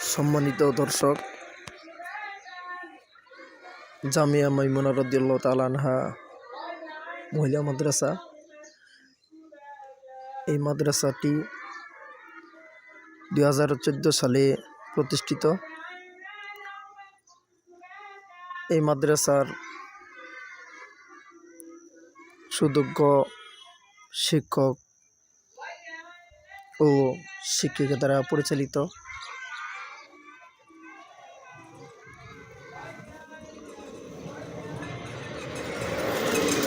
সম্মানিত দর্শক, জামিয়া মাইমুনা রাদিয়াল্লাহু তাআলা আনহা মহিলা মাদ্রাসা। এই মাদ্রাসাটি 2014 সালে প্রতিষ্ঠিত। এই মাদ্রাসার সুযোগ্য শিক্ষক ও শিক্ষিকা দ্বারা পরিচালিত।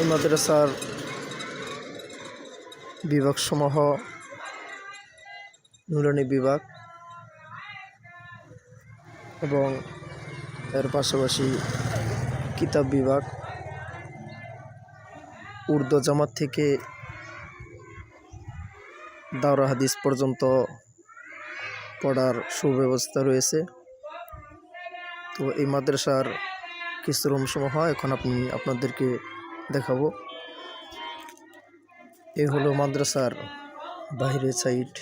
এই মাদ্রাসার বিভাগসমূহ নুরানি বিভাগ এবং এর পাশাপাশি কিতাব বিভাগ, উর্দু জামাত থেকে দাওরা হাদিস পর্যন্ত পড়ার সুব্যবস্থা রয়েছে। তো এই মাদ্রাসার কিছু রুমসমূহ এখন আপনাদেরকে দেখাবো। এই হলো মাদ্রাসার বাহিরের সাইড।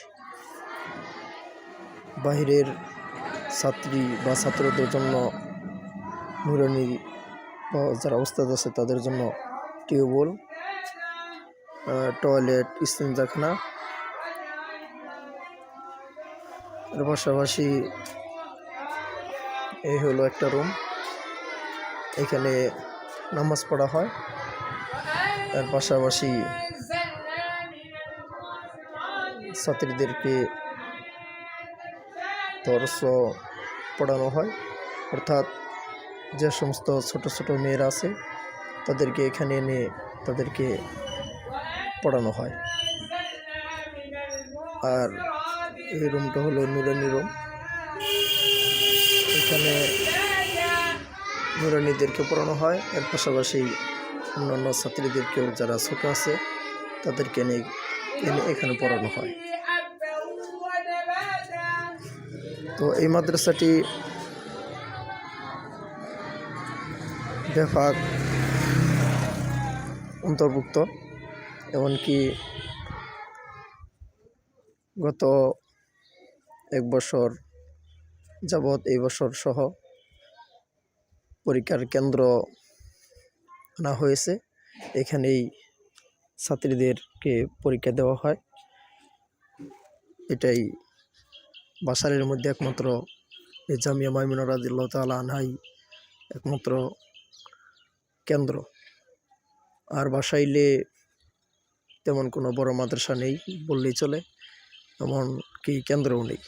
বাহিরের ছাত্রী বা ছাত্রদের জন্য নুরানি যারা ওস্তাদ আছে তাদের জন্য টিউবওয়েল, টয়লেট, ইস্তেঞ্জাখানা। এর পাশাপাশি এই হলো একটা রুম, এখানে নামাজ পড়া হয়। এর পাশাপাশি ছাত্রীদেরকে দর্স পড়ানো হয়, অর্থাৎ যে সমস্ত ছোট ছোট মেয়েরা আছে তাদেরকে এখানে এনে তাদেরকে পড়ানো হয়। আর এই রুমটা হলো নুরানি রুম, এখানে নুরানিদেরকে পড়ানো হয়। এর পাশাপাশি অন্যান্য ছাত্রীদেরকেও যারা ছোট আছে তাদেরকে এনে এখানে পড়ানো হয়। তো এই মাদ্রাসাটি বেফাক অন্তর্ভুক্ত, এমনকি গত 1 বছর যাবৎ এই বছর সহ পরীক্ষার কেন্দ্র আনা হয়েছে। এখানেই ছাত্রীদেরকে পরীক্ষা দেওয়া হয়। এটাই বাসারের মধ্যে একমাত্র এই জামিয়া মাইমুনা রাদিয়াল্লাহু তাআলা আনহাই একমাত্র কেন্দ্র। আর বাসাইলে তেমন কোনো বড় মাদ্রাসা নেই বললেই চলে, এমনকি কেন্দ্রও নেই।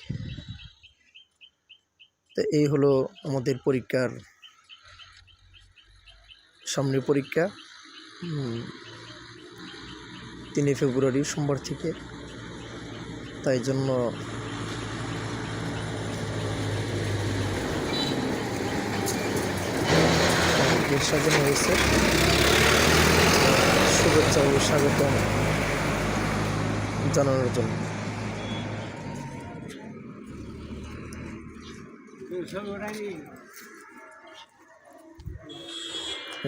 তো এই হলো আমাদের পরীক্ষার সামনে পরীক্ষা 3 ফেব্রুয়ারি সোমবার থেকে। তাই জন্য সাজানো হয়েছে শুভেচ্ছা ও স্বাগতম জানানোর জন্য।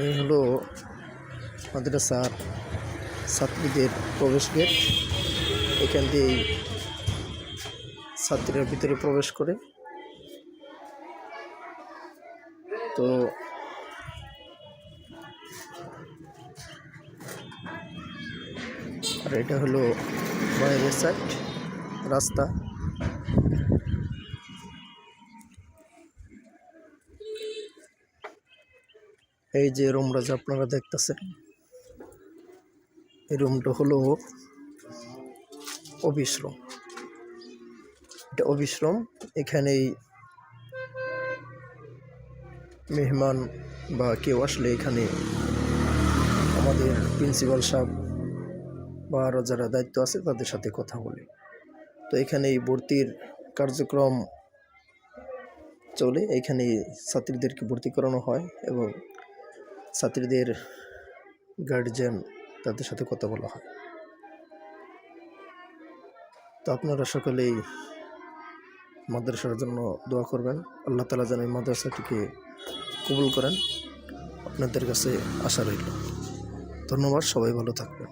এই হলো মাদ্রাসার ছাত্রীদের প্রবেশ গেট। এখান দিয়েই ছাত্রীরা ভিতরে প্রবেশ করে। তো আর এটা হলো বাইরের সাইড রাস্তা। এই যে রুমটা যে আপনারা দেখতেছেন, এই রুমটা হলো অফিস রুম। এটা অফিস রুম, এখানেই মেহমান বা কেউ আসলে এখানে আমাদের প্রিন্সিপাল সাহেব বা আরও যারা দায়িত্ব আছে তাদের সাথে কথা বলে। তো এখানেই ভর্তির কার্যক্রম চলে, এখানে ছাত্রীদেরকে ভর্তি করানো হয় এবং ছাত্রীদের গার্জিয়ান তাদের সাথে কথা বলা হয়। তো আপনারা সকলেই মাদ্রাসার জন্য দোয়া করবেন, আল্লাহ তাআলা যেন এই মাদ্রাসাটিকে কবুল করেন, আপনাদের কাছে আশা রইল। ধন্যবাদ, সবাই ভালো থাকবেন।